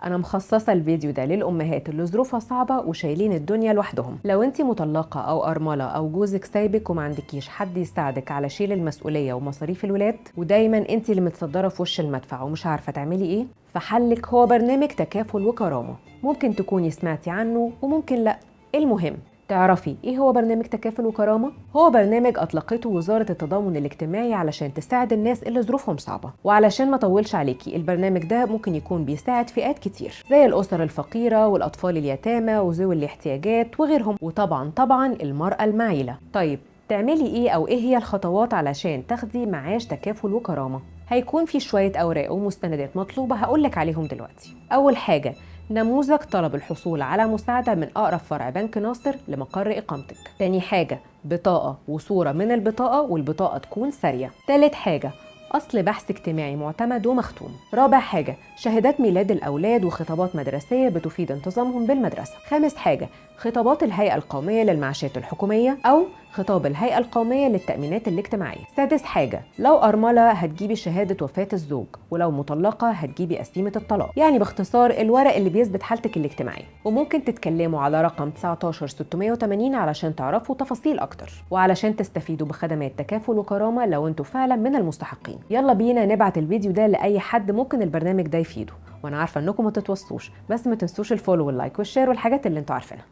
انا مخصصة الفيديو ده للامهات اللي ظروفها صعبة وشايلين الدنيا لوحدهم. لو انتي مطلقة او ارملة او جوزك سايبك وما عندكيش حد يساعدك على شيل المسؤولية ومصاريف الولاد، ودايما انتي اللي متصدرة في وش المدفع ومش عارفة تعملي ايه، فحلك هو برنامج تكافل وكرامة. ممكن تكوني سمعتي عنه وممكن لا. المهم تعرفي ايه هو برنامج تكافل وكرامة؟ هو برنامج اطلقته وزارة التضامن الاجتماعي علشان تساعد الناس اللي ظروفهم صعبة. وعلشان ما اطولش عليكي، البرنامج ده ممكن يكون بيساعد فئات كتير زي الاسر الفقيرة والاطفال اليتامى وذوي الاحتياجات وغيرهم، وطبعا المرأة المعيلة. طيب تعملي ايه او ايه هي الخطوات علشان تاخدي معاش تكافل وكرامة؟ هيكون في شوية اوراق ومستندات مطلوبة هقولك عليهم دلوقتي. اول حاجة، نموذج طلب الحصول على مساعدة من أقرب فرع بنك ناصر لمقر إقامتك. تاني حاجة، بطاقة وصورة من البطاقة، والبطاقة تكون سارية. تالت حاجة، أصل بحث اجتماعي معتمد ومختوم. رابع حاجة، شهادات ميلاد الأولاد وخطابات مدرسية بتفيد انتظامهم بالمدرسة. خامس حاجة، خطابات الهيئة القومية للمعاشات الحكومية أو خطاب الهيئة القومية للتأمينات الاجتماعية. سادس حاجة، لو أرملة هتجيبي شهادة وفاة الزوج، ولو مطلقة هتجيبي قسيمة الطلاق. يعني باختصار الورق اللي بيثبت حالتك الاجتماعية. وممكن تتكلموا على رقم 19680 علشان تعرفوا تفاصيل أكتر وعلشان تستفيدوا بخدمات تكافل وكرامة لو انتوا فعلا من المستحقين. يلا بينا نبعت الفيديو ده لأي حد ممكن البرنامج ده يفيده. وانا عارفة انكم ما تتوصوش، بس ما تنسوش الفولو واللايك والشير والحاجات اللي انتوا عارفينها.